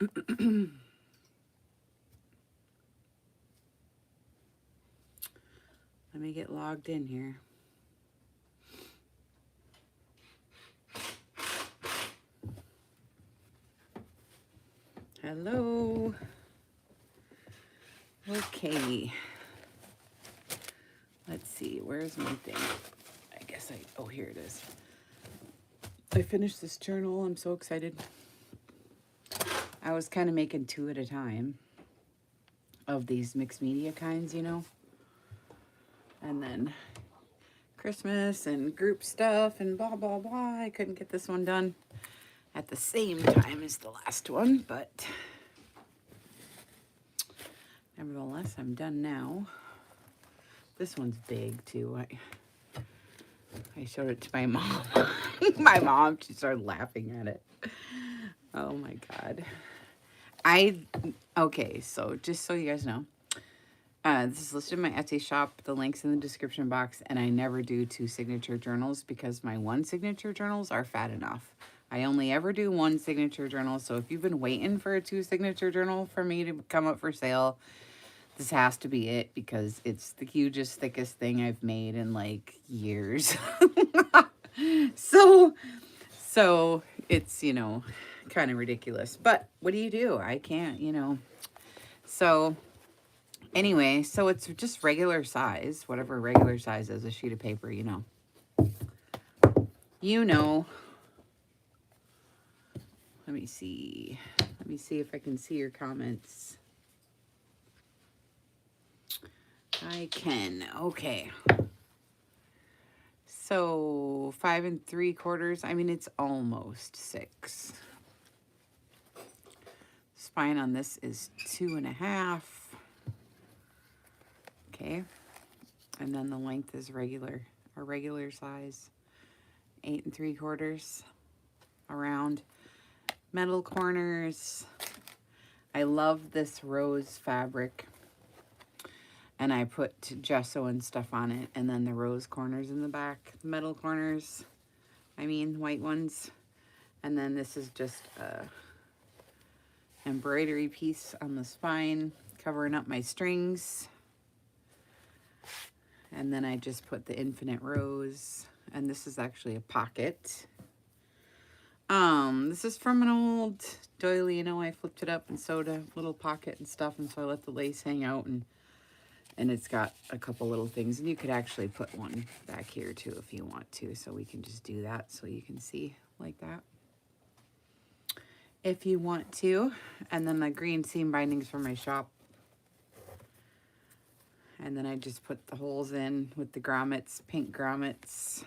Let me get logged in here. Hello. Okay. Let's see. Where's my thing? I guess oh, here it is. I finished this journal. I'm so excited. I was kind of making 2 at a time of these mixed media kinds, you know. And then Christmas and group stuff and blah, blah, blah. I couldn't get this one done at the same time as the last one, but nevertheless, I'm done now. This one's big too. I showed it to my mom. My mom, she started laughing at it. Oh my God. Okay, so just so you guys know, this is listed in my Etsy shop. The link's in the description box, and I never do 2 signature journals because my 1 signature journals are fat enough. I only ever do 1 signature journal, so if you've been waiting for a 2 signature journal for me to come up for sale, this has to be it because it's the hugest, thickest thing I've made in like years. So it's, you know, kind of ridiculous. But what do? I can't, you know. So anyway, so it's just regular size, whatever regular size is, a sheet of paper, you know. You know. Let me see. Let me see if I can see your comments. I can. Okay. So 5 3/4. I mean, it's almost 6. Spine on this is 2.5. Okay. And then the length is regular, a regular size, 8 3/4 around. Metal corners. I love this rose fabric. And I put gesso and stuff on it. And then the rose corners in the back. Metal corners. I mean, white ones. And then this is just a embroidery piece on the spine, covering up my strings. And then I just put the infinite rose. And this is actually a pocket. This is from an old doily, you know. I flipped it up and sewed a little pocket and stuff. And so I let the lace hang out, and it's got a couple little things. And you could actually put one back here too if you want to. So we can just do that so you can see like that if you want to. And then the green seam bindings from my shop. And then I just put the holes in with the grommets, pink grommets.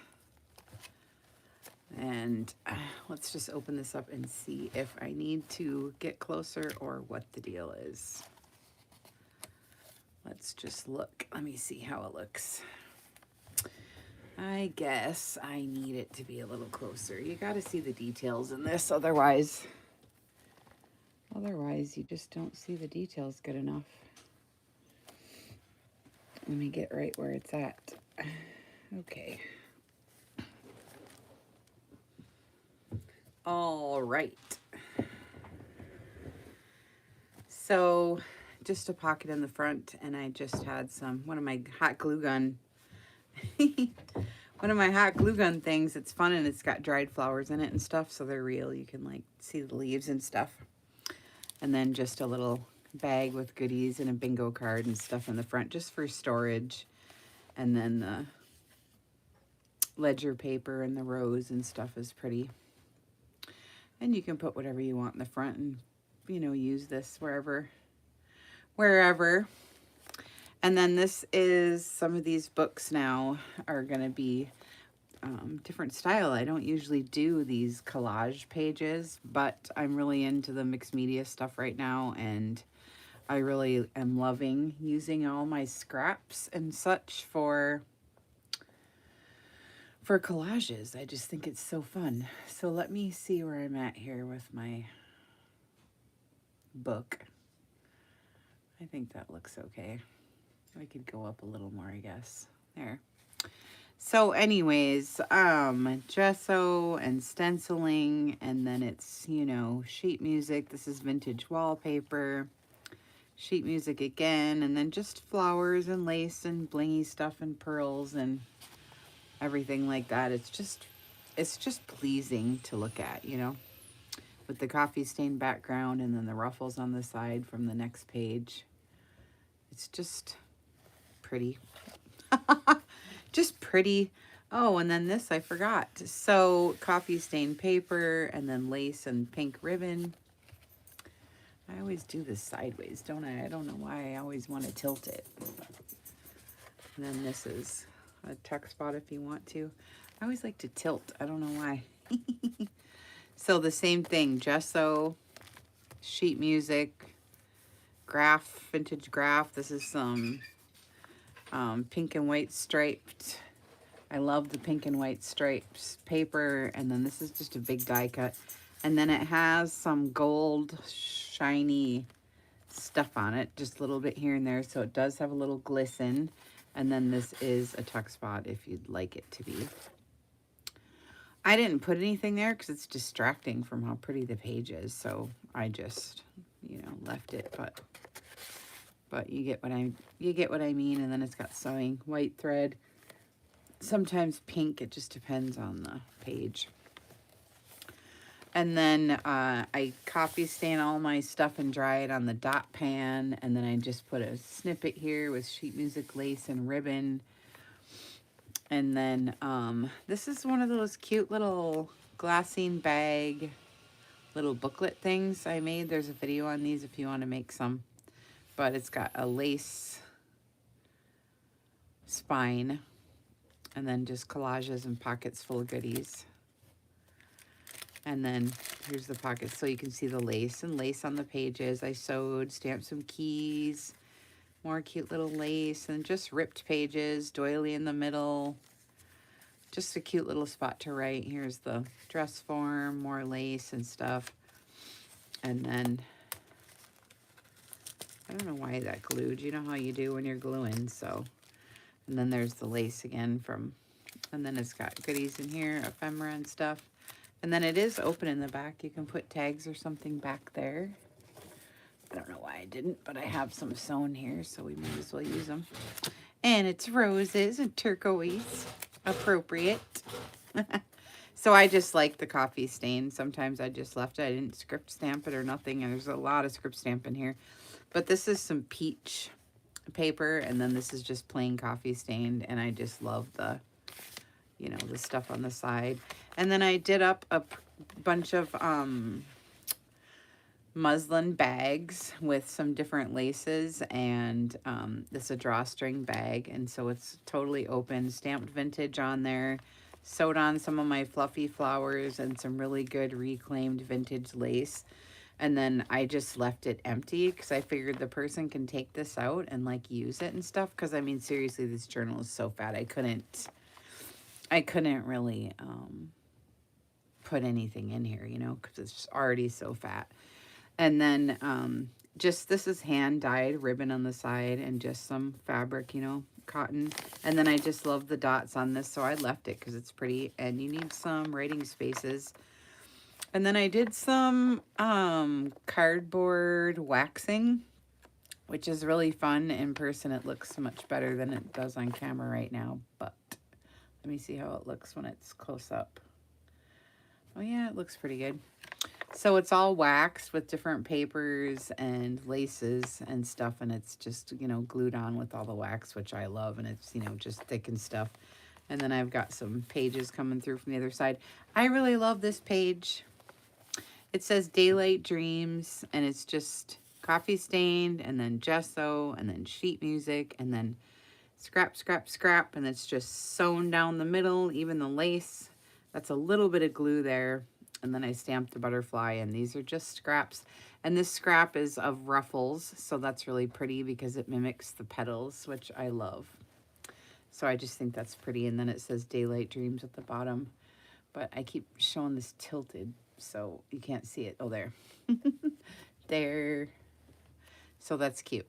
And let's just open this up and see if I need to get closer or what the deal is. Let's just look. Let me see how it looks. I guess I need it to be a little closer. You got to see the details in this, otherwise you just don't see the details good enough. Let me get right where it's at. Okay. All right. So just a pocket in the front, and I just had one of my hot glue gun one of my hot glue gun things. It's fun, and it's got dried flowers in it and stuff, so they're real. You can like see the leaves and stuff. And then just a little bag with goodies and a bingo card and stuff in the front just for storage. And then the ledger paper and the rose and stuff is pretty. And you can put whatever you want in the front and, you know, use this wherever. And then this is, some of these books now are going to be different style. I don't usually do these collage pages, but I'm really into the mixed media stuff right now, and I really am loving using all my scraps and such for collages. I just think it's so fun. So let me see where I'm at here with my book. I think that looks okay. I could go up a little more, I guess. There. So anyways, gesso and stenciling, and then it's, you know, sheet music. This is vintage wallpaper, sheet music again, and then just flowers and lace and blingy stuff and pearls and everything like that. It's just pleasing to look at, you know, with the coffee stained background and then the ruffles on the side from the next page. It's just pretty. Just pretty. Oh, and then this I forgot. So coffee stained paper and then lace and pink ribbon. I always do this sideways, don't I? I don't know why I always want to tilt it. And then this is a tuck spot if you want to. I always like to tilt. I don't know why. So the same thing, gesso, sheet music, graph, vintage graph. This is some pink and white striped. I love the pink and white stripes paper. And then this is just a big die cut. And then it has some gold shiny stuff on it, just a little bit here and there. So it does have a little glisten. And then this is a tuck spot if you'd like it to be. I didn't put anything there because it's distracting from how pretty the page is. So I just, you know, left it. But you get what I mean. And then it's got sewing, white thread, sometimes pink. It just depends on the page. And then I copy stain all my stuff and dry it on the dot pan. And then I just put a snippet here with sheet music, lace, and ribbon. And then this is one of those cute little glassine bag little booklet things I made. There's a video on these if you want to make some. But it's got a lace spine and then just collages and pockets full of goodies. And then here's the pockets so you can see the lace and lace on the pages. I sewed, stamped some keys, more cute little lace, and just ripped pages, doily in the middle. Just a cute little spot to write. Here's the dress form, more lace and stuff. And then, I don't know why that glued. You know how you do when you're gluing, so. And then there's the lace again from, and then it's got goodies in here, ephemera and stuff. And then it is open in the back. You can put tags or something back there. I don't know why I didn't, but I have some sewn here, so we might as well use them. And it's roses and turquoise. Appropriate. So I just like the coffee stain. Sometimes I just left it. I didn't script stamp it or nothing. And there's a lot of script stamp in here. But this is some peach paper. And then this is just plain coffee stained. And I just love the, you know, the stuff on the side. And then I did up a bunch of muslin bags with some different laces. And this is a drawstring bag. And so it's totally open. Stamped vintage on there. Sewed on some of my fluffy flowers and some really good reclaimed vintage lace. And then I just left it empty because I figured the person can take this out and like use it and stuff. Because I mean, seriously, this journal is so fat. I couldn't really put anything in here, you know, because it's already so fat. And then just, this is hand dyed ribbon on the side and just some fabric, you know, cotton. And then I just love the dots on this, so I left it because it's pretty. And you need some writing spaces. And then I did some cardboard waxing, which is really fun. In person it looks much better than it does on camera right now, but let me see how it looks when it's close up. Oh yeah, it looks pretty good. So it's all waxed with different papers and laces and stuff, and it's just, you know, glued on with all the wax, which I love, and it's, you know, just thick and stuff. And then I've got some pages coming through from the other side. I really love this page. It says Daylight Dreams, and it's just coffee stained, and then gesso, and then sheet music, and then scrap, scrap, scrap, and it's just sewn down the middle, even the lace. That's a little bit of glue there. And then I stamped the butterfly, and these are just scraps. And this scrap is of ruffles, so that's really pretty because it mimics the petals, which I love. So I just think that's pretty. And then it says Daylight Dreams at the bottom. But I keep showing this tilted, so you can't see it. Oh, there. There. So that's cute.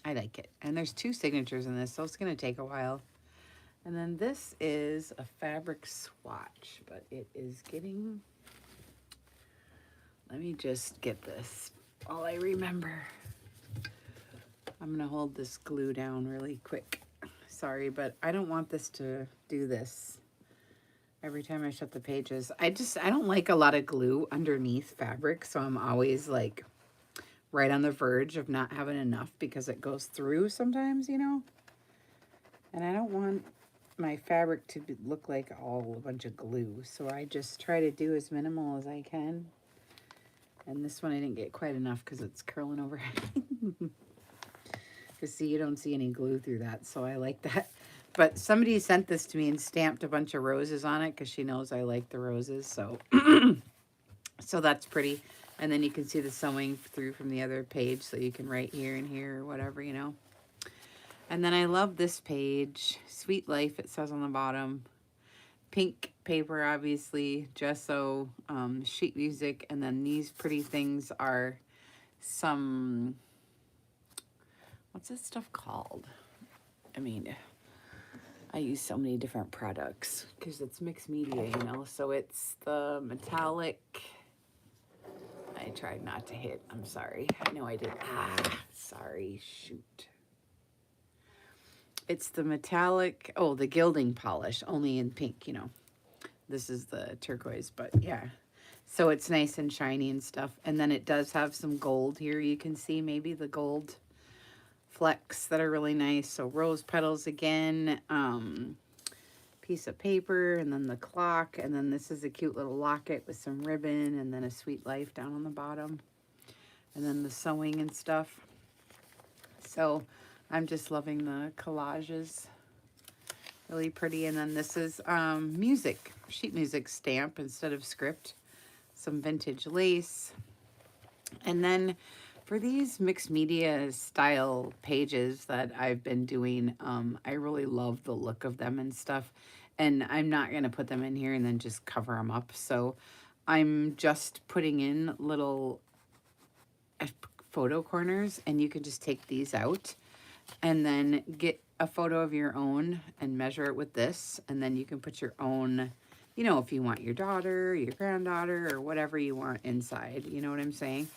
I like it. And there's 2 signatures in this, so it's going to take a while. And then this is a fabric swatch, but it is getting, let me just get this while I remember. I'm gonna hold this glue down really quick. Sorry, but I don't want this to do this every time I shut the pages. I don't like a lot of glue underneath fabric, so I'm always like right on the verge of not having enough because it goes through sometimes, you know? And I don't want my fabric to look like all a bunch of glue, so I just try to do as minimal as I can. And this one I didn't get quite enough because it's curling over. Because see, you don't see any glue through that, so I like that. But somebody sent this to me and stamped a bunch of roses on it because she knows I like the roses, so so that's pretty. And then you can see the sewing through from the other page, so you can write here and here or whatever, you know. And then I love this page, Sweet Life, it says on the bottom. Pink paper, obviously, gesso, sheet music, and then these pretty things are some, what's this stuff called? I mean, I use so many different products because it's mixed media, you know. So it's the metallic. I tried not to hit. I'm sorry. I know I did. Sorry. Shoot. It's the metallic. Oh, the gilding polish, only in pink, you know. This is the turquoise, but yeah. So it's nice and shiny and stuff. And then it does have some gold here. You can see maybe the gold flecks that are really nice. So rose petals again, piece of paper, and then the clock, and then this is a cute little locket with some ribbon, and then a Sweet Life down on the bottom, and then the sewing and stuff. So I'm just loving the collages. Really pretty. And then this is music, sheet music stamp instead of script. Some vintage lace. And then for these mixed media style pages that I've been doing, I really love the look of them and stuff. And I'm not going to put them in here and then just cover them up. So I'm just putting in little photo corners, and you can just take these out and then get a photo of your own and measure it with this. And then you can put your own, you know, if you want your daughter, your granddaughter, or whatever you want inside. You know what I'm saying?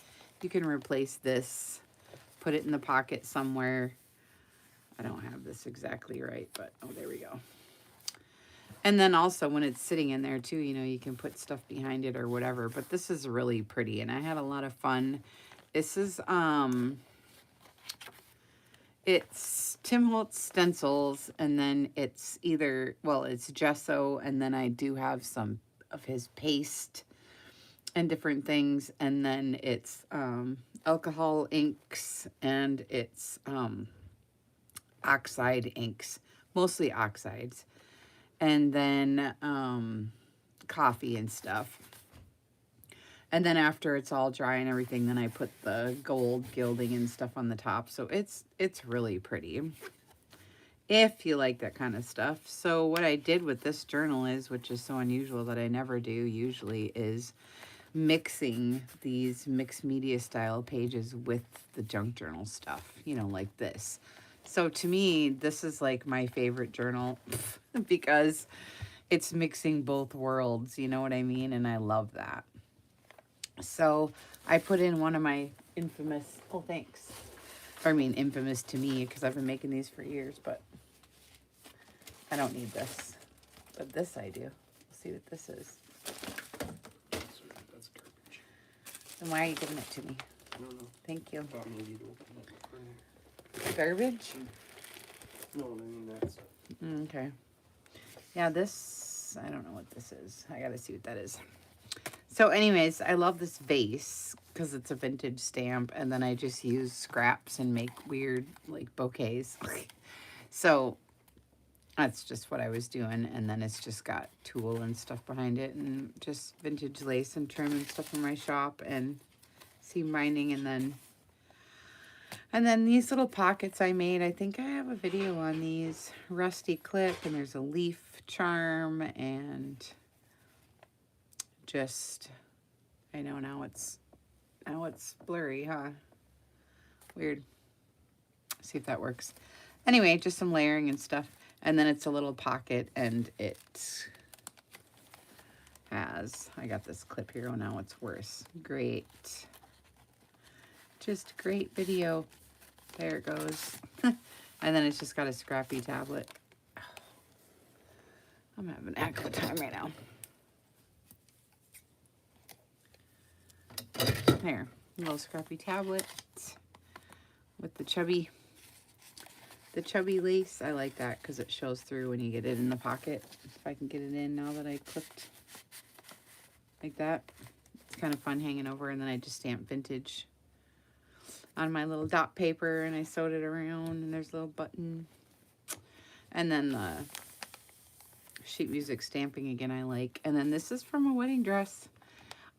You can replace this, put it in the pocket somewhere. I don't have this exactly right, but oh, there we go. And then also when it's sitting in there too, you know, you can put stuff behind it or whatever. But this is really pretty, and I had a lot of fun. This is it's Tim Holtz stencils, and then it's either, well, it's gesso, and then I do have some of his paste and different things, and then it's alcohol inks, and it's oxide inks, mostly oxides, and then coffee and stuff. And then after it's all dry and everything, then I put the gold gilding and stuff on the top. So it's really pretty if you like that kind of stuff. So what I did with this journal is, which is so unusual that I never do usually, is mixing these mixed media style pages with the junk journal stuff, you know, like this. So to me, this is like my favorite journal because it's mixing both worlds, you know what I mean? And I love that. So I put in one of my infamous, oh thanks, I mean infamous to me because I've been making these for years, but I don't need this, but this I do. We'll see what this is. That's garbage. And why are you giving it to me? I don't know. Thank you. I thought maybe you'd open it up. Garbage? No, I mean that's. Okay. Yeah, this, I don't know what this is. I gotta see what that is. So anyways, I love this vase because it's a vintage stamp, and then I just use scraps and make weird like bouquets. So that's just what I was doing, and then it's just got tulle and stuff behind it, and just vintage lace and trim and stuff from my shop, and seam binding, and then these little pockets I made. I think I have a video on these. Rusty clip, and there's a leaf charm, and just, I know now it's blurry, huh? Weird. See if that works. Anyway, just some layering and stuff. And then it's a little pocket, and it has, I got this clip here, oh now it's worse. Great. Just great video. There it goes. And then it's just got a scrappy tablet. I'm having an echo time right now. There, little scrappy tablet with the chubby lace. I like that because it shows through when you get it in the pocket. If I can get it in now that I clipped like that. It's kind of fun hanging over, and then I just stamped vintage on my little dot paper, and I sewed it around, and there's a little button. And then the sheet music stamping again I like. And then this is from a wedding dress.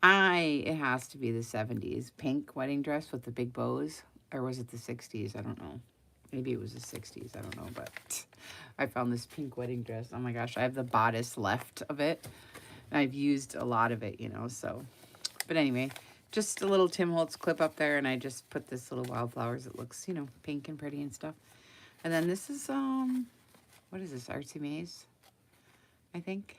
It has to be the 70s pink wedding dress with the big bows. Or was it the 60s? I don't know. Maybe it was the 60s. I don't know. But I found this pink wedding dress. Oh my gosh. I have the bodice left of it. And I've used a lot of it, you know. So, but anyway, just a little Tim Holtz clip up there. And I just put this little wildflowers. It looks, you know, pink and pretty and stuff. And then this is, what is this? Artsy Maze, I think.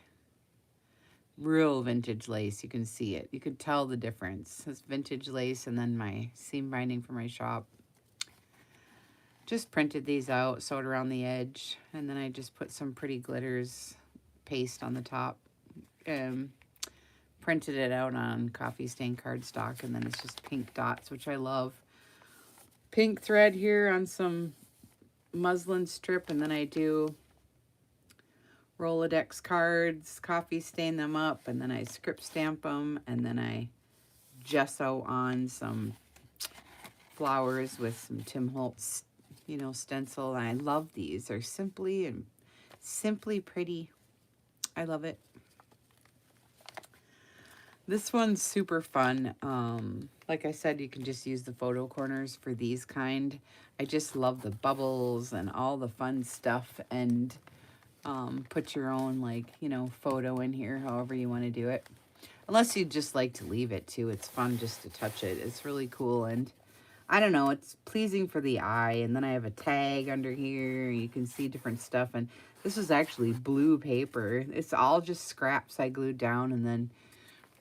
Real vintage lace. You can see it. You could tell the difference. It's vintage lace, and then my seam binding for my shop. Just printed these out, sewed around the edge, and then I just put some pretty glitters paste on the top. Printed it out on coffee stain cardstock, and then it's just pink dots, which I love. Pink thread here on some muslin strip, and then I do Rolodex cards, coffee stain them up, and then I script stamp them, and then I gesso on some flowers with some Tim Holtz, you know, stencil. And I love these. They're simply pretty. I love it. This one's super fun. Like I said, you can just use the photo corners for these kind. I just love the bubbles and all the fun stuff, and put your own, like, you know, photo in here, however you want to do it. Unless you just like to leave it too. It's fun just to touch it. It's really cool, and I don't know, it's pleasing for the eye. And then I have a tag under here. You can see different stuff, and this is actually blue paper. It's all just scraps I glued down, and then,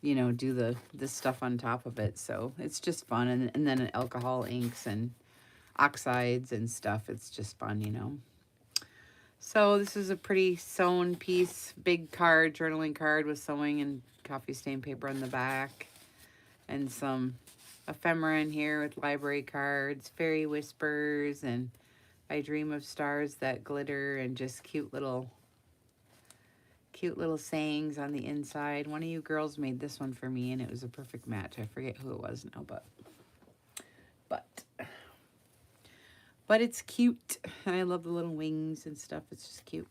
you know, do this stuff on top of it. So it's just fun. And then alcohol inks and oxides and stuff. It's just fun, you know. So this is a pretty sewn piece, big card, journaling card with sewing and coffee stain paper on the back. And some ephemera in here with library cards, fairy whispers, and I dream of stars that glitter, and just cute little sayings on the inside. One of you girls made this one for me, and it was a perfect match. I forget who it was now, but it's cute. And I love the little wings and stuff. It's just cute.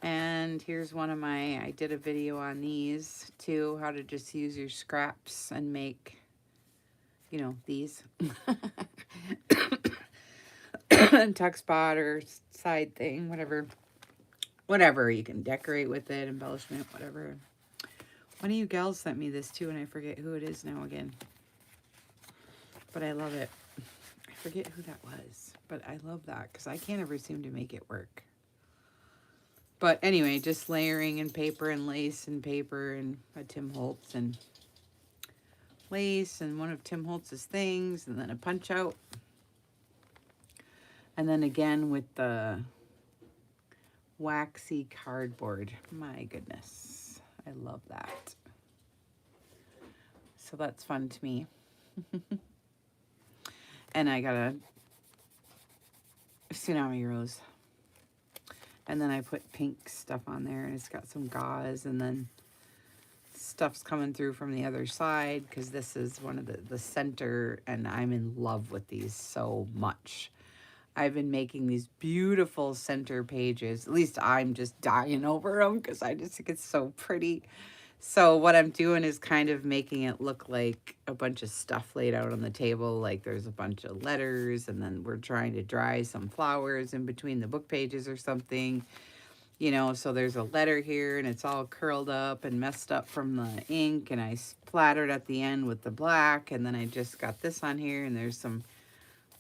And here's one of my, I did a video on these too, how to just use your scraps and make, you know, these. Tuck spot or side thing, whatever. You can decorate with it, embellishment, whatever. One of you gals sent me this too, and I forget who it is now again. But I love it. I forget who that was, but I love that because I can't ever seem to make it work. But anyway, just layering in paper and lace and paper and a Tim Holtz and lace and one of Tim Holtz's things, and then a punch out. And then again with the waxy cardboard. My goodness, I love that. So that's fun to me. And I got a tsunami rose. And then I put pink stuff on there, and it's got some gauze, and then stuff's coming through from the other side because this is one of the center, and I'm in love with these so much. I've been making these beautiful center pages. At least I'm just dying over them because I just think it's so pretty. So what I'm doing is kind of making it look like a bunch of stuff laid out on the table. Like there's a bunch of letters, and then we're trying to dry some flowers in between the book pages or something. You know, so there's a letter here, and it's all curled up and messed up from the ink, and I splattered at the end with the black, and then I just got this on here, and there's some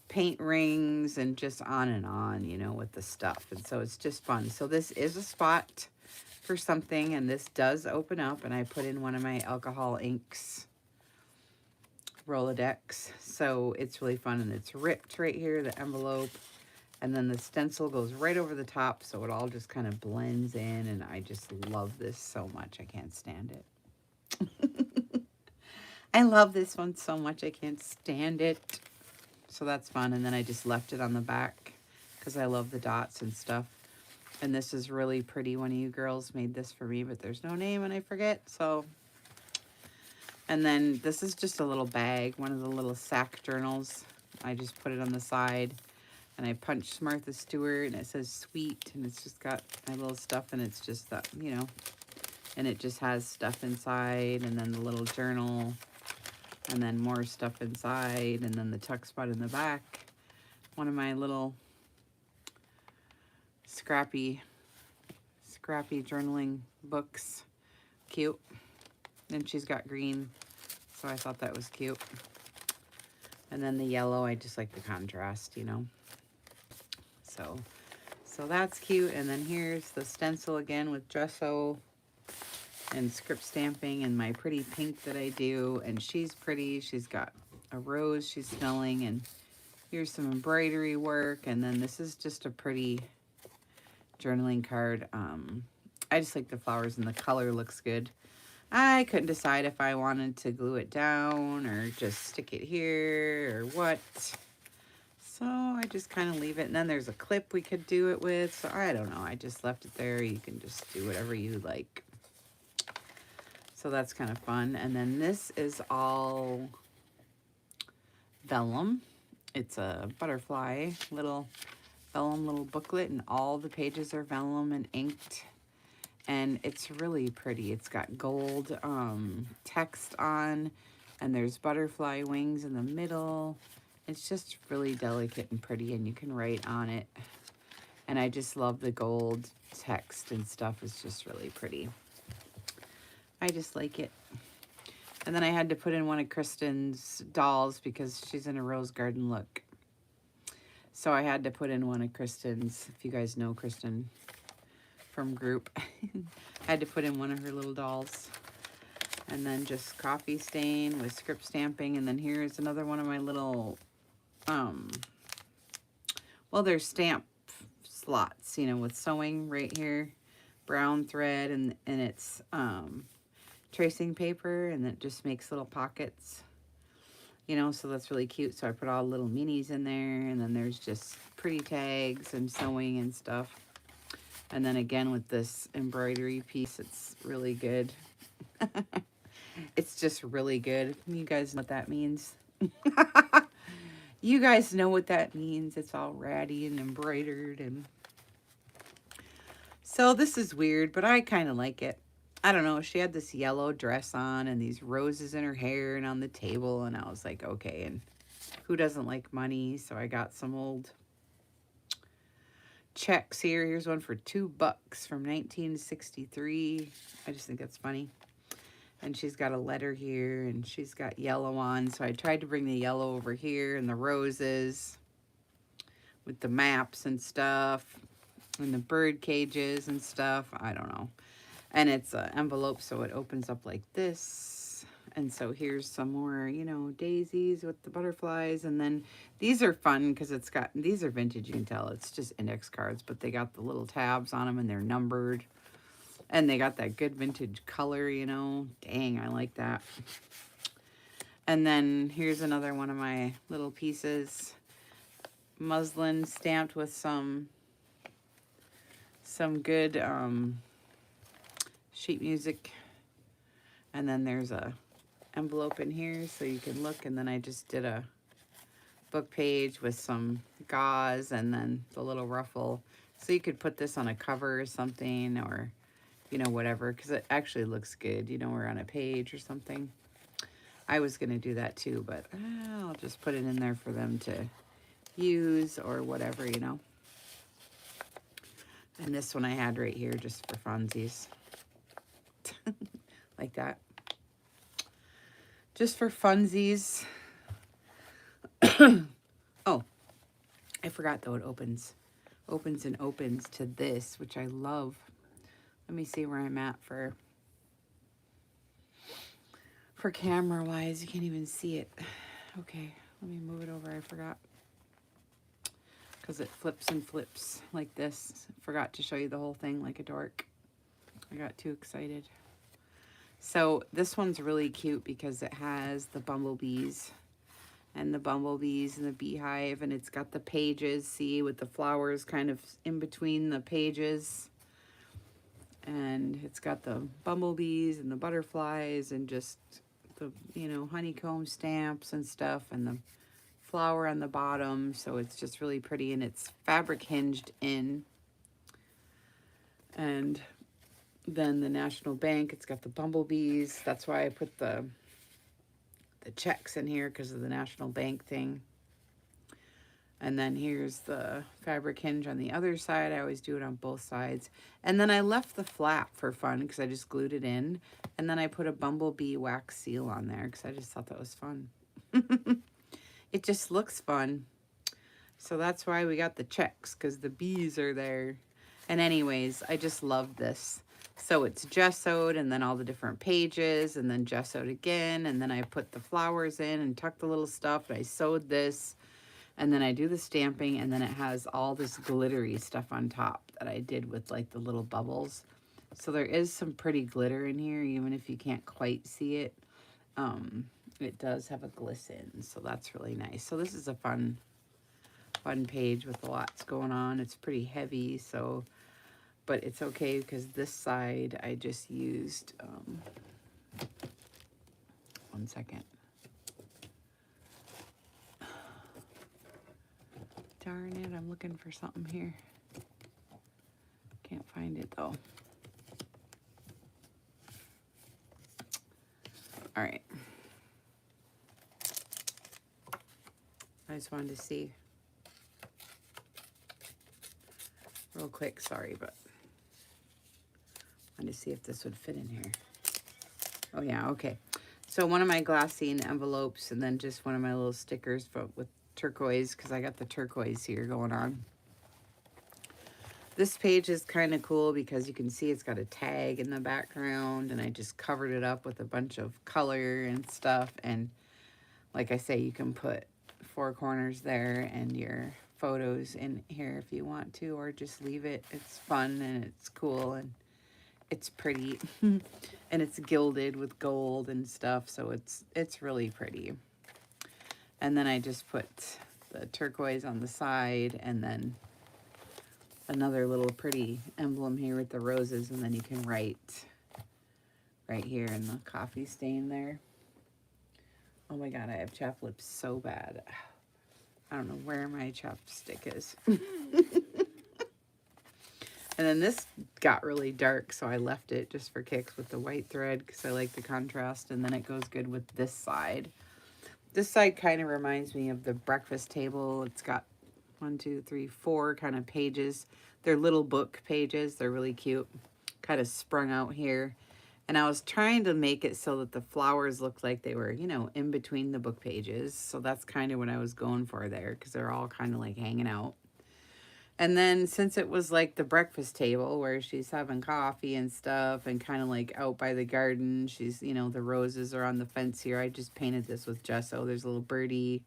paint rings and just on, you know, with the stuff. And so it's just fun. So this is a spot for something, and this does open up, and I put in one of my alcohol inks Rolodex. So it's really fun, and it's ripped right here, the envelope. And then the stencil goes right over the top, so it all just kind of blends in, and I just love this so much. I can't stand it. I love this one so much. I can't stand it. So that's fun. And then I just left it on the back because I love the dots and stuff. And this is really pretty. One of you girls made this for me, but there's no name and I forget. So, and then this is just a little bag, one of the little sack journals. I just put it on the side. And I punched Martha Stewart, and it says sweet, and it's just got my little stuff, and it's just that, you know, and it just has stuff inside, and then the little journal, and then more stuff inside, and then the tuck spot in the back. One of my little scrappy journaling books. Cute. And she's got green, so I thought that was cute. And then the yellow, I just like the contrast, you know. So that's cute. And then here's the stencil again with gesso and script stamping and my pretty pink that I do. And she's pretty. She's got a rose she's smelling. And here's some embroidery work. And then this is just a pretty journaling card. I just like the flowers and the color looks good. I couldn't decide if I wanted to glue it down or just stick it here or what. So I just kind of leave it. And then there's a clip we could do it with. So I don't know. I just left it there. You can just do whatever you like. So that's kind of fun. And then this is all vellum. It's a butterfly little vellum little booklet. And all the pages are vellum and inked. And it's really pretty. It's got gold text on. And there's butterfly wings in the middle. It's just really delicate and pretty, and you can write on it. And I just love the gold text and stuff. It's just really pretty. I just like it. And then I had to put in one of Kristen's dolls because she's in a rose garden look. So I had to put in one of Kristen's, if you guys know Kristen from group. I had to put in one of her little dolls. And then just coffee stain with script stamping. And then here's another one of my little well, there's stamp slots, you know, with sewing right here, brown thread, and it's tracing paper, and it just makes little pockets, you know, so that's really cute. So I put all little minis in there, and then there's just pretty tags and sewing and stuff. And then again with this embroidery piece, it's really good. It's just really good. You guys know what that means. You guys know what that means. It's all ratty and embroidered. And so this is weird, but I kind of like it. I don't know. She had this yellow dress on and these roses in her hair and on the table. And I was like, okay. And who doesn't like money? So I got some old checks here. Here's one for $2 from 1963. I just think that's funny. And she's got a letter here, and she's got yellow on. So I tried to bring the yellow over here and the roses with the maps and stuff and the bird cages and stuff. I don't know. And it's an envelope, so it opens up like this. And so here's some more, you know, daisies with the butterflies. And then these are fun because it's got, these are vintage, you can tell. It's just index cards, but they got the little tabs on them and they're numbered. And they got that good vintage color, you know. Dang, I like that. And then here's another one of my little pieces. Muslin stamped with some good sheet music. And then there's a envelope in here so you can look. And then I just did a book page with some gauze and then the little ruffle. So you could put this on a cover or something, or you know, whatever, because it actually looks good, you know, or on a page or something. I was going to do that too, but I'll just put it in there for them to use or whatever, you know. And this one I had right here just for funsies. Like that. Just for funsies. Oh, I forgot though, it opens and opens to this, which I love. Let me see where I'm at for camera wise. You can't even see it. Okay, let me move it over. I forgot. Because it flips and flips like this. Forgot to show you the whole thing like a dork. I got too excited. So this one's really cute because it has the bumblebees and the beehive, and it's got the pages, see, with the flowers kind of in between the pages. And it's got the bumblebees and the butterflies and just the, you know, honeycomb stamps and stuff, and the flower on the bottom. So it's just really pretty, and it's fabric hinged in. And then the National Bank, it's got the bumblebees. That's why I put the checks in here, because of the National Bank thing. And then here's the fabric hinge on the other side. I always do it on both sides. And then I left the flap for fun because I just glued it in. And then I put a bumblebee wax seal on there because I just thought that was fun. It just looks fun. So that's why we got the checks, because the bees are there. And anyways, I just love this. So it's gessoed, and then all the different pages, and then gessoed again. And then I put the flowers in and tucked the little stuff. And I sewed this. And then I do the stamping, and then it has all this glittery stuff on top that I did with like the little bubbles. So there is some pretty glitter in here, even if you can't quite see it. It does have a glisten, so that's really nice. So this is a fun page with lots going on. It's pretty heavy, so, but it's okay because this side I just used, one second. Darn it, I'm looking for something here. Can't find it though. All right. I just wanted to see real quick, sorry, but I wanted to see if this would fit in here. Oh yeah, okay. So one of my glassine envelopes, and then just one of my little stickers with turquoise, because I got the turquoise here going on. This page is kind of cool because you can see it's got a tag in the background, and I just covered it up with a bunch of color and stuff. And like I say, you can put 4 corners there and your photos in here if you want to, or just leave it. It's fun and it's cool and it's pretty. And it's gilded with gold and stuff, so it's really pretty. And then I just put the turquoise on the side, and then another little pretty emblem here with the roses, and then you can write right here in the coffee stain there. Oh my god, I have chapped lips so bad. I don't know where my chapstick is. And then this got really dark, so I left it just for kicks with the white thread because I like the contrast, and then it goes good with this side. This side kind of reminds me of the breakfast table. It's got 1, 2, 3, 4 kind of pages. They're little book pages. They're really cute. Kind of sprung out here. And I was trying to make it so that the flowers looked like they were, you know, in between the book pages. So that's kind of what I was going for there, because they're all kind of like hanging out. And then since it was like the breakfast table where she's having coffee and stuff and kind of like out by the garden, she's, you know, the roses are on the fence here. I just painted this with gesso. There's a little birdie.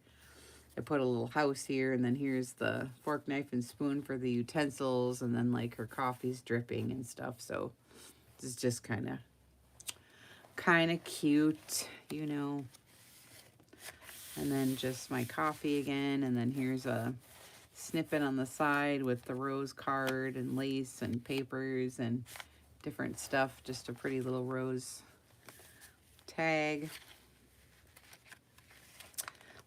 I put a little house here, and then here's the fork, knife, and spoon for the utensils, and then like her coffee's dripping and stuff. So this is just kind of cute, you know. And then just my coffee again, and then here's a snippet on the side with the rose card and lace and papers and different stuff. Just a pretty little rose tag.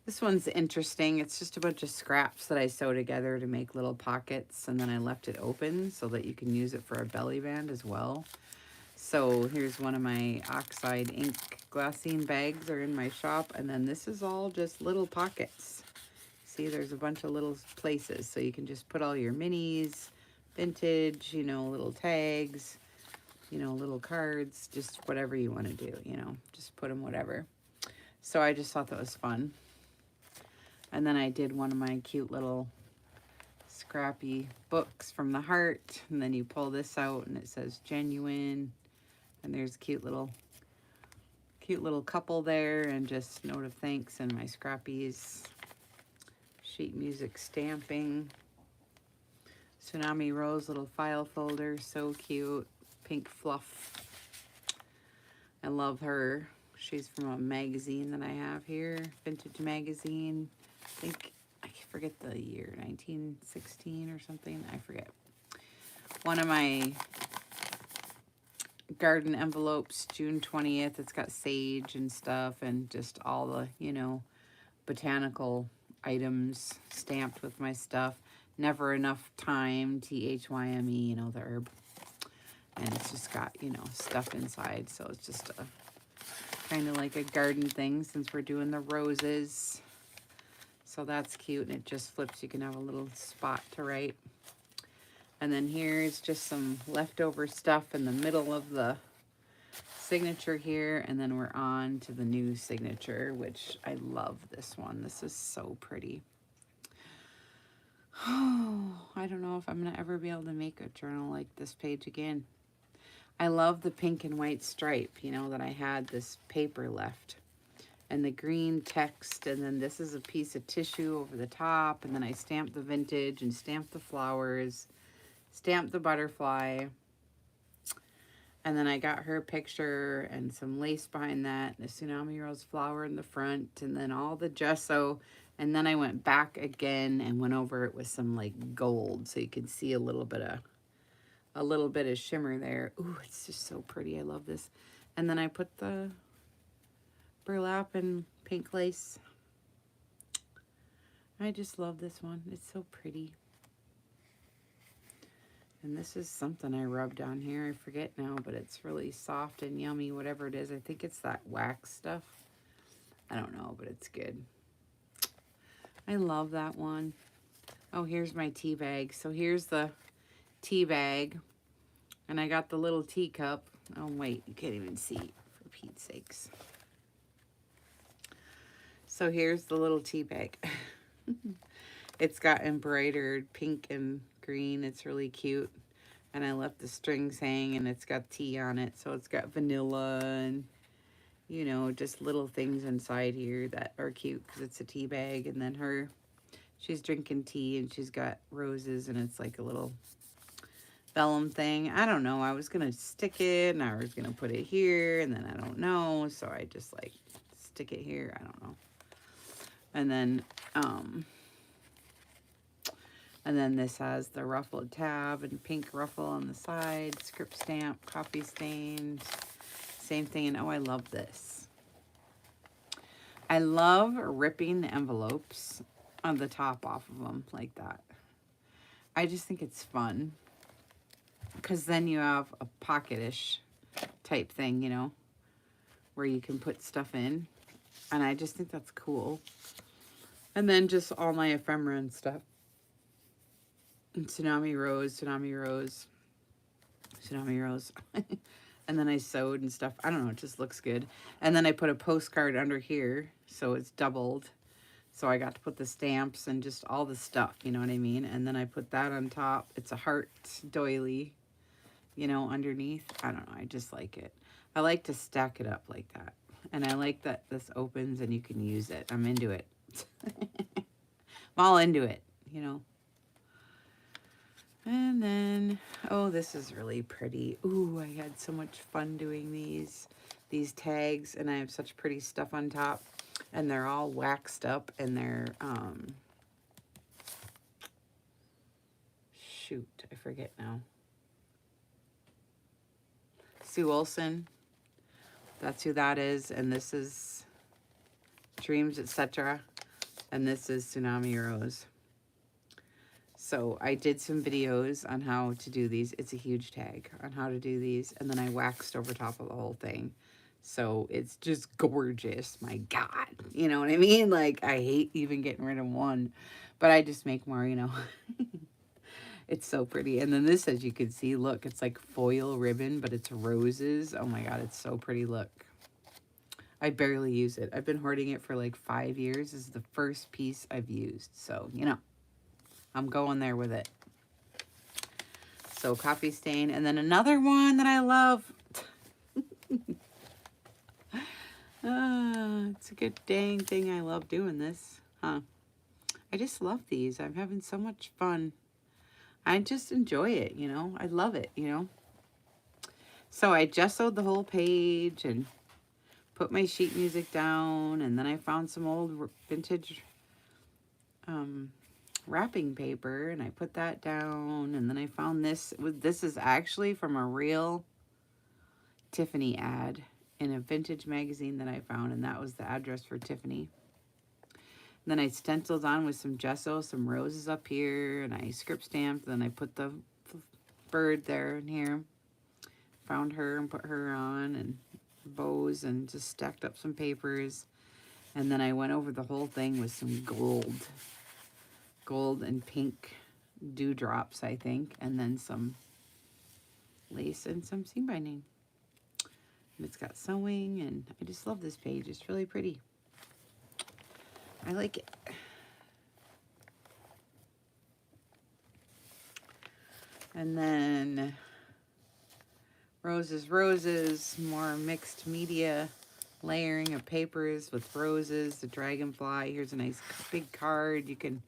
This one's interesting. It's just a bunch of scraps that I sew together to make little pockets, and then I left it open so that you can use it for a belly band as well. So here's one of my oxide ink glassine bags are in my shop, and then this is all just little pockets. See, there's a bunch of little places, so you can just put all your minis, vintage, you know, little tags, you know, little cards, just whatever you want to do, you know, just put them whatever. So I just thought that was fun. And then I did one of my cute little scrappy books from the heart, and then you pull this out and it says genuine, and there's a cute little couple there, and just note of thanks, and my scrappies, sheet music stamping, Tsunami Rose little file folder, so cute, pink fluff. I love her. She's from a magazine that I have here, vintage magazine. I forget the year, 1916 or something. I forget. One of my garden envelopes, June 20th. It's got sage and stuff, and just all the, you know, botanical items stamped with my stuff. Never Enough Time, THYME, you know, the herb. And it's just got, you know, stuff inside. So it's just a kind of like a garden thing, since we're doing the roses. So that's cute, and it just flips. You can have a little spot to write. And then here's just some leftover stuff in the middle of the signature here. And then we're on to the new signature, which I love this one. This is so pretty. Oh, I don't know if I'm going to ever be able to make a journal like this page again. I love the pink and white stripe, you know, that I had this paper left. And the green text, and then this is a piece of tissue over the top, and then I stamped the vintage and stamped the flowers, stamped the butterfly, and then I got her picture and some lace behind that, and a Tsunami Rose flower in the front, and then all the gesso, and then I went back again and went over it with some like gold, so you can see a little bit of shimmer there. Ooh, it's just so pretty. I love this. And then I put the burlap and pink lace. I just love this one. It's so pretty. And this is something I rubbed on here. I forget now, but it's really soft and yummy, whatever it is. I think it's that wax stuff. I don't know, but it's good. I love that one. Oh, here's my tea bag. So here's the tea bag. And I got the little teacup. Oh, wait, you can't even see, for Pete's sakes. So here's the little tea bag. It's got embroidered pink and green. It's really cute. And I left the strings hang, and it's got tea on it. So it's got vanilla and, you know, just little things inside here that are cute because it's a tea bag. And then she's drinking tea, and she's got roses, and it's like a little vellum thing. I don't know. I was going to stick it, and I was going to put it here, and then I don't know. So I just like stick it here. I don't know. And then this has the ruffled tab and pink ruffle on the side, script stamp, coffee stains, same thing. And oh, I love this. I love ripping the envelopes on the top off of them like that. I just think it's fun because then you have a pocketish type thing, you know, where you can put stuff in. And I just think that's cool. And then just all my ephemera and stuff. And Tsunami Rose, Tsunami Rose, Tsunami Rose. And then I sewed and stuff. I don't know, it just looks good. And then I put a postcard under here, so it's doubled. So I got to put the stamps and just all the stuff, you know what I mean? And then I put that on top. It's a heart doily, you know, underneath. I don't know, I just like it. I like to stack it up like that. And I like that this opens and you can use it. I'm into it. I'm all into it, you know. And then, oh, this is really pretty. Ooh, I had so much fun doing these tags, and I have such pretty stuff on top, and they're all waxed up, and they're, shoot, I forget now. Sue Olson, that's who that is, and this is Dreams, Etc., and this is Tsunami Rose. So I did some videos on how to do these. It's a huge tag on how to do these. And then I waxed over top of the whole thing. So it's just gorgeous. My God. You know what I mean? Like, I hate even getting rid of one. But I just make more, you know. It's so pretty. And then this, as you can see, look, it's like foil ribbon, but it's roses. Oh my God, it's so pretty. Look. I barely use it. I've been hoarding it for like 5 years. This is the first piece I've used. So, you know. I'm going there with it. So coffee stain. And then another one that I love. It's a good dang thing I love doing this. Huh. I just love these. I'm having so much fun. I just enjoy it, you know. I love it, you know. So I gessoed the whole page and put my sheet music down. And then I found some old vintage wrapping paper and I put that down. And then I found this. This is actually from a real Tiffany ad in a vintage magazine that I found. And that was the address for Tiffany. Then I stenciled on with some gesso, some roses up here, and I script stamped. Then I put the bird there and here. Found her and put her on, and bows, and just stacked up some papers. And then I went over the whole thing with some gold and pink dewdrops, I think, and then some lace and some seam binding. And it's got sewing, and I just love this page. It's really pretty. I like it. And then Roses, Roses, more mixed media layering of papers with roses, the dragonfly. Here's a nice big card. You can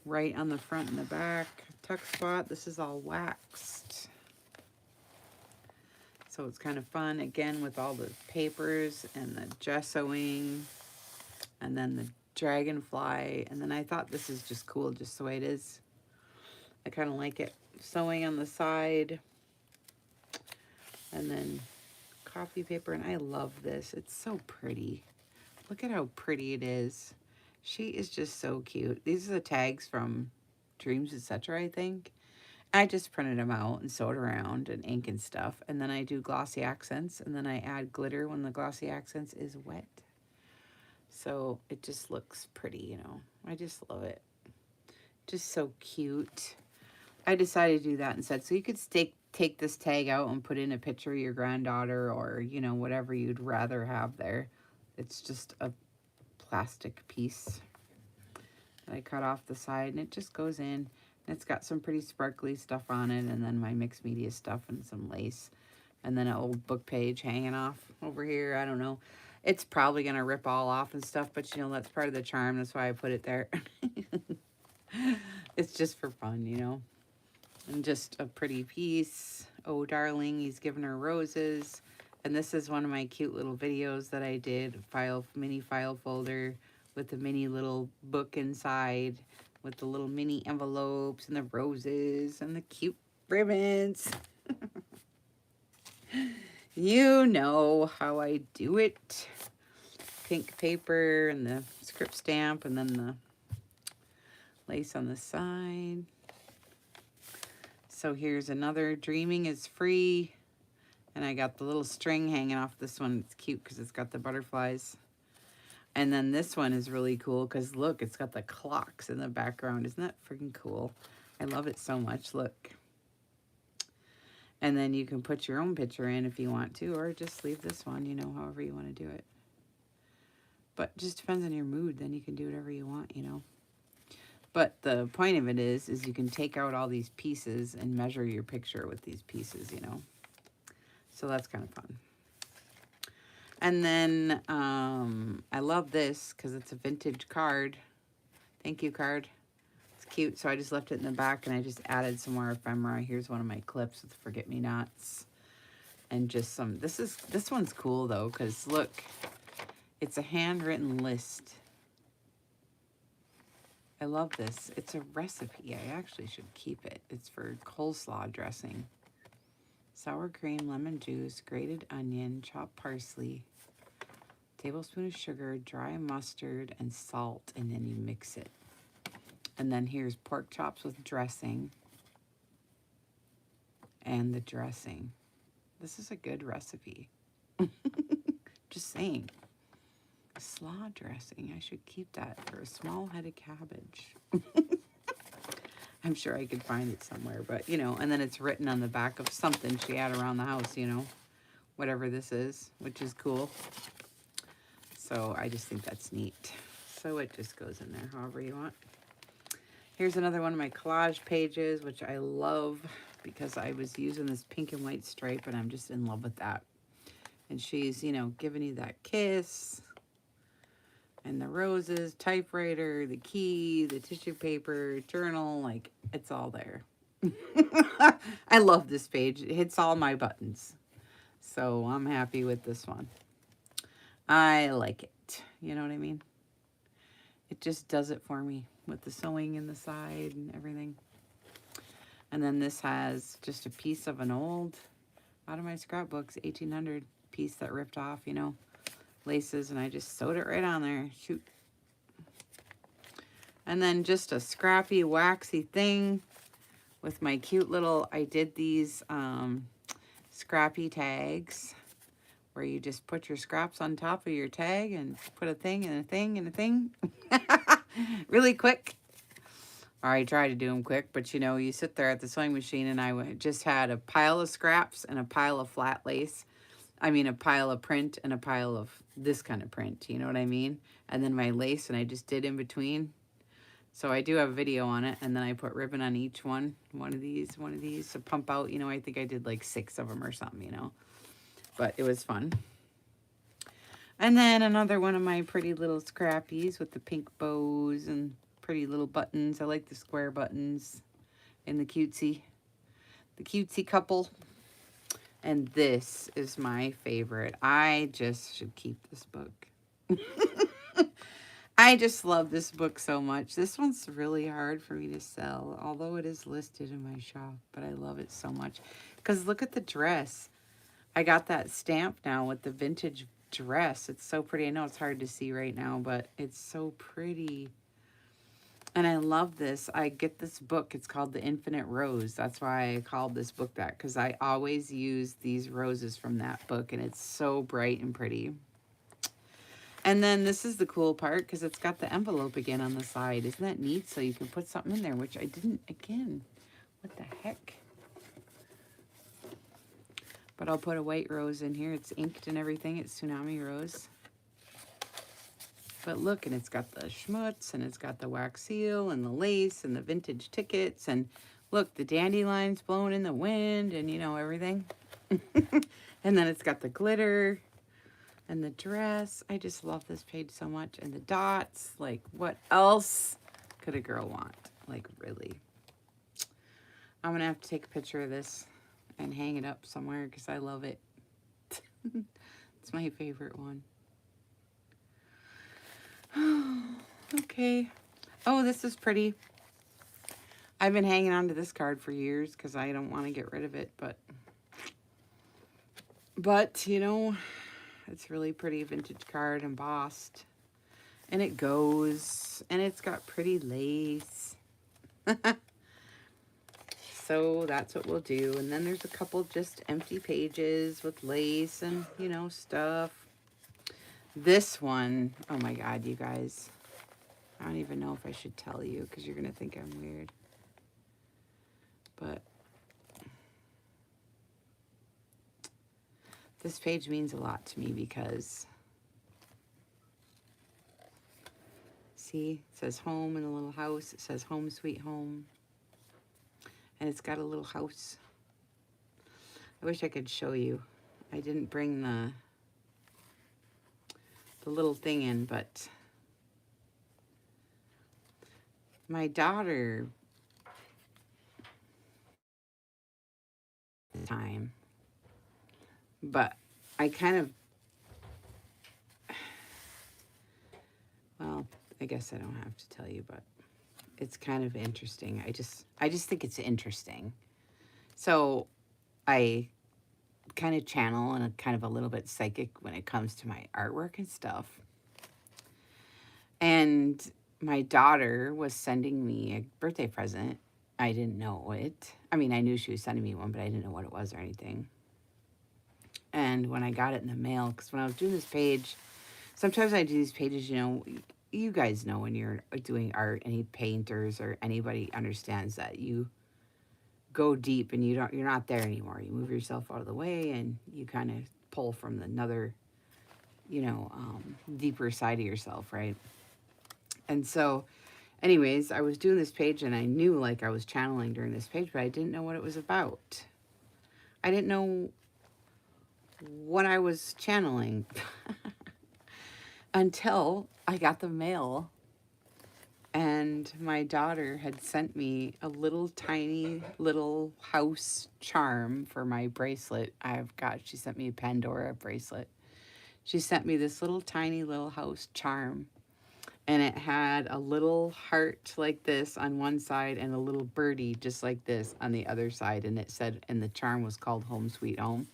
write on the front and the back. Tuck spot. This is all waxed. So it's kind of fun, again, with all the papers and the gessoing. And then the dragonfly. And then I thought this is just cool just the way it is. I kind of like it. Sewing on the side. And then coffee paper. And I love this. It's so pretty. Look at how pretty it is. She is just so cute. These are the tags from Dreams, Etc., I think. I just printed them out and sewed around and ink and stuff. And then I do glossy accents. And then I add glitter when the glossy accents is wet. So it just looks pretty, you know. I just love it. Just so cute. I decided to do that instead. So you could take this tag out and put in a picture of your granddaughter or, you know, whatever you'd rather have there. It's just a plastic piece that I cut off the side, and it just goes in. And it's got some pretty sparkly stuff on it, and then my mixed media stuff and some lace. And then an old book page hanging off over here. I don't know. It's probably going to rip all off and stuff, but, you know, that's part of the charm. That's why I put it there. It's just for fun, you know. And just a pretty piece. Oh, darling, he's giving her roses. And this is one of my cute little videos that I did. Mini file folder with the mini little book inside. With the little mini envelopes and the roses and the cute ribbons. You know how I do it. Pink paper and the script stamp and then the lace on the side. So here's another Dreaming is Free. And I got the little string hanging off this one. It's cute because it's got the butterflies. And then this one is really cool because look, it's got the clocks in the background. Isn't that freaking cool? I love it so much. Look. And then you can put your own picture in if you want to, or just leave this one, you know, however you want to do it. But just depends on your mood. Then you can do whatever you want, you know. But the point of it is you can take out all these pieces and measure your picture with these pieces, you know. So that's kind of fun. And then I love this because it's a vintage card. Thank you card. It's cute. So I just left it in the back and I just added some more ephemera. Here's one of my clips with forget-me-nots. And just some, this one's cool though, because look, it's a handwritten list. I love this. It's a recipe. I actually should keep it. It's for coleslaw dressing. Sour cream, lemon juice, grated onion, chopped parsley, tablespoon of sugar, dry mustard, and salt, and then you mix it. And then here's pork chops with dressing. And the dressing. This is a good recipe. Just saying. Slaw dressing. I should keep that for a small head of cabbage. I'm sure I could find it somewhere, but, you know, and then it's written on the back of something she had around the house, you know, whatever this is, which is cool. So I just think that's neat. So it just goes in there however you want. Here's another one of my collage pages, which I love because I was using this pink and white stripe and I'm just in love with that. And she's, you know, giving you that kiss and the roses, typewriter, the key, the tissue paper, journal, like it's all there. I love this page. It hits all my buttons. So I'm happy with this one. I like it. You know what I mean? It just does it for me with the sewing in the side and everything. And then this has just a piece of an old, out of my scrapbooks, 1800 piece that ripped off, you know, laces, and I just sewed it right on there. Shoot. And then just a scrappy, waxy thing with my cute little, I did these scrappy tags where you just put your scraps on top of your tag and put a thing and a thing and a thing. Really quick. Or I try to do them quick, but you know, you sit there at the sewing machine and I just had a pile of scraps and a pile of flat lace. I mean, a pile of print and a pile of this kind of print, you know what I mean? And then my lace, and I just did in between. So I do have a video on it, and then I put ribbon on each one. One of these to pump out, you know, I think I did like 6 of them or something, you know. But it was fun. And then another one of my pretty little scrappies with the pink bows and pretty little buttons. I like the square buttons and the cutesy couple. And this is my favorite. I just should keep this book. I just love this book so much. This one's really hard for me to sell, although it is listed in my shop, but I love it so much. Because look at the dress. I got that stamp now with the vintage dress. It's so pretty. I know it's hard to see right now, but it's so pretty. And I love this. I get this book. It's called The Infinite Rose. That's why I called this book that, because I always use these roses from that book, and it's so bright and pretty. And then this is the cool part, because it's got the envelope again on the side. Isn't that neat? So you can put something in there, which I didn't again. What the heck? But I'll put a white rose in here. It's inked and everything. It's Tsunami Rose. But look, and it's got the schmutz, and it's got the wax seal, and the lace, and the vintage tickets, and look, the dandelions blowing in the wind, and you know, everything. And then it's got the glitter, and the dress. I just love this page so much. And the dots, like, what else could a girl want? Like, really. I'm going to have to take a picture of this and hang it up somewhere because I love it. It's my favorite one. Okay. Oh, this is pretty. I've been hanging on to this card for years because I don't want to get rid of it, but you know, it's really pretty vintage card, embossed, and it goes, and it's got pretty lace. So that's what we'll do. And then there's a couple just empty pages with lace and, you know, stuff. This one, oh my God, you guys. I don't even know if I should tell you because you're going to think I'm weird. But this page means a lot to me because, see, it says home in a little house. It says home sweet home. And it's got a little house. I wish I could show you. I didn't bring the little thing in, but my daughter time, but I kind of, well, I guess I don't have to tell you, but it's kind of interesting. I just think it's interesting. So I kind of channel and kind of a little bit psychic when it comes to my artwork and stuff. And my daughter was sending me a birthday present. I didn't know it. I mean, I knew she was sending me one, but I didn't know what it was or anything. And when I got it in the mail, because when I was doing this page, sometimes I do these pages, you know, you guys know when you're doing art, any painters or anybody understands that you go deep and you're not there anymore. You move yourself out of the way and you kind of pull from another, you know, deeper side of yourself, right? And so anyways, I was doing this page and I knew like I was channeling during this page, but I didn't know what it was about. I didn't know what I was channeling until I got the mail and my daughter had sent me a little tiny little house charm for my bracelet. She sent me a Pandora bracelet. She sent me this little tiny little house charm, and it had a little heart like this on one side and a little birdie just like this on the other side. And it said, and the charm was called Home Sweet Home.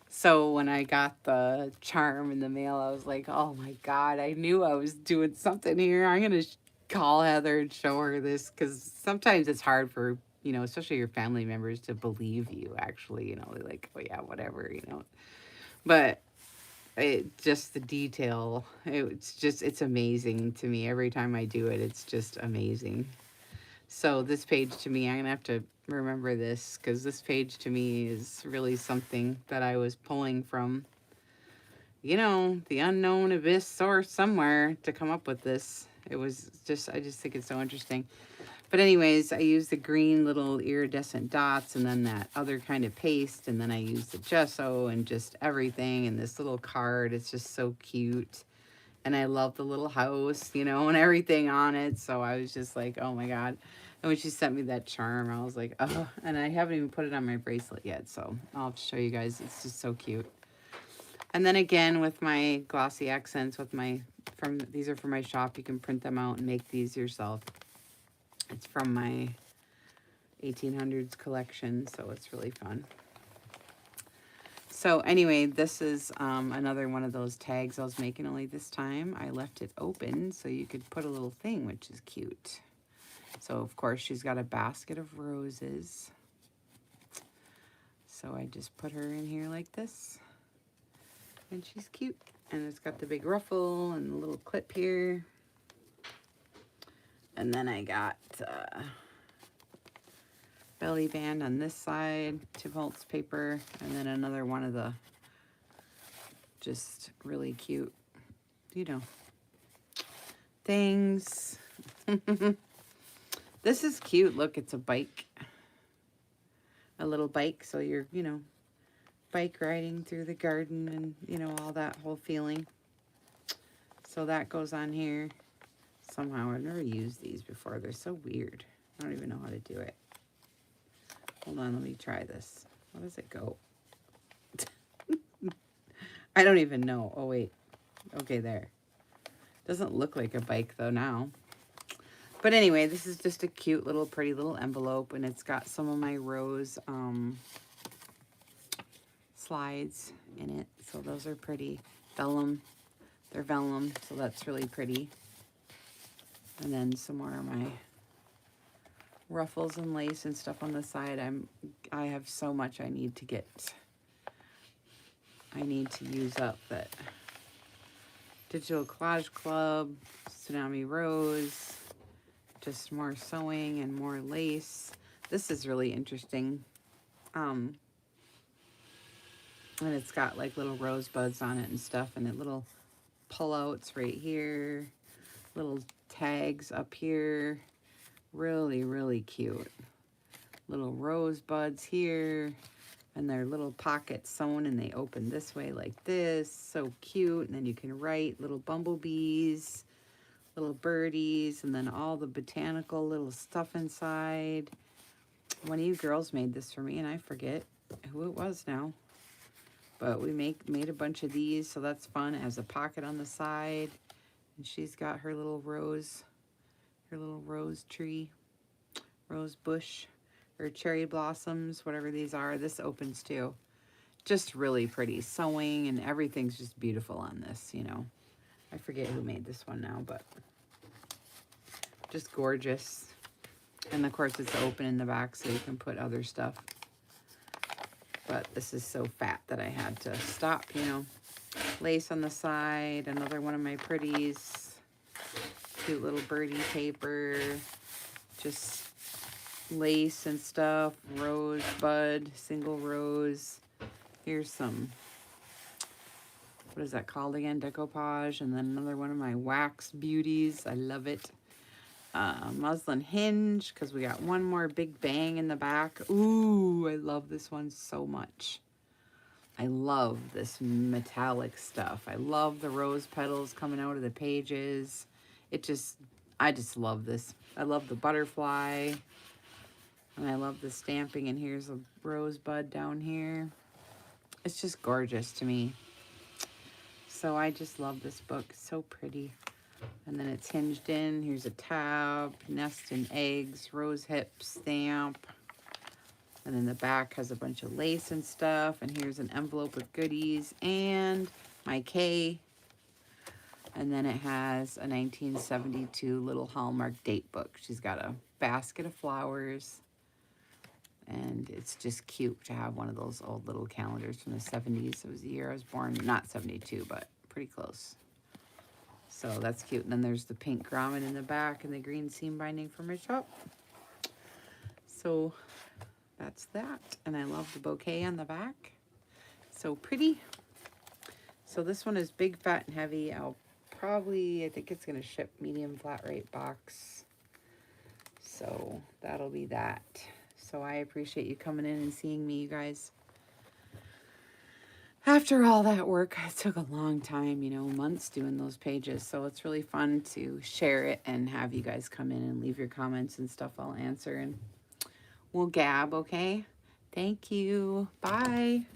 So when I got the charm in the mail, I was like, oh my God, I knew I was doing something here. I'm going to call Heather and show her this, because sometimes it's hard for, especially your family members to believe you actually, they're like, oh yeah, whatever, But the detail, it's amazing to me. Every time I do it, it's just amazing. So this page to me, I'm going to have to remember this, because this page to me is really something that I was pulling from, the unknown abyss source somewhere to come up with this. I just think it's so interesting. But anyways, I used the green little iridescent dots and then that other kind of paste. And then I used the gesso and just everything. And this little card, it's just so cute. And I love the little house, and everything on it. So I was just like, oh my God. And when she sent me that charm, I was like, oh, and I haven't even put it on my bracelet yet. So I'll have to show you guys. It's just so cute. And then again, with my glossy accents, these are from my shop. You can print them out and make these yourself. It's from my 1800s collection, so it's really fun. So anyway, this is another one of those tags I was making, only this time I left it open so you could put a little thing, which is cute. So of course she's got a basket of roses. So I just put her in here like this. And she's cute. And it's got the big ruffle and the little clip here. And then I got belly band on this side, Tim Holtz paper, and then another one of the just really cute, things. This is cute. Look, it's a bike. A little bike, so you're, bike riding through the garden and, all that whole feeling. So that goes on here. Somehow, I've never used these before. They're so weird. I don't even know how to do it. Hold on, let me try this. How does it go? I don't even know. Oh, wait. Okay, there. Doesn't look like a bike, though, now. But anyway, this is just a cute little, pretty little envelope, and it's got some of my rose slides in it. So those are pretty. Vellum. They're vellum, so that's really pretty. And then some more of my ruffles and lace and stuff on the side. I have so much I need to use up. That Digital Collage Club, Tsunami Rose, just more sewing and more lace. This is really interesting. And it's got like little rosebuds on it and stuff, and the little pullouts right here, little tags up here. Really, really cute. Little rosebuds here, and they're little pockets sewn, and they open this way like this. So cute. And then you can write little bumblebees, little birdies, and then all the botanical little stuff inside. One of you girls made this for me, and I forget who it was now. But we made a bunch of these, so that's fun. It has a pocket on the side, and she's got her little rose tree, rose bush, or cherry blossoms, whatever these are. This opens too. Just really pretty sewing, and everything's just beautiful on this, I forget who made this one now, but just gorgeous. And of course it's open in the back so you can put other stuff. But this is so fat that I had to stop, Lace on the side, another one of my pretties. Cute little birdie paper. Just lace and stuff. Rosebud, single rose. Here's some, what is that called again? Decoupage. And then another one of my wax beauties. I love it. muslin hinge because we got one more big bang in the back. Ooh, I love this one so much. I love this metallic stuff. I love the rose petals coming out of the pages. I just love this. I love the butterfly. And I love the stamping. And here's a rosebud down here. It's just gorgeous to me. So I just love this book. It's so pretty. And then it's hinged in. Here's a tab, nest and eggs, rose hip stamp. And then the back has a bunch of lace and stuff. And here's an envelope with goodies and my K. And then it has a 1972 little Hallmark date book. She's got a basket of flowers. And it's just cute to have one of those old little calendars from the 70s. It was the year I was born. Not 72, but pretty close. So that's cute. And then there's the pink grommet in the back and the green seam binding from her shop. So that's that. And I love the bouquet on the back. So pretty. So this one is big, fat, and heavy. I think it's going to ship medium flat rate box. So that'll be that. So I appreciate you coming in and seeing me, you guys. After all that work, it took a long time, you know, months doing those pages. So it's really fun to share it and have you guys come in and leave your comments and stuff. I'll answer and we'll gab, okay? Thank you. Bye.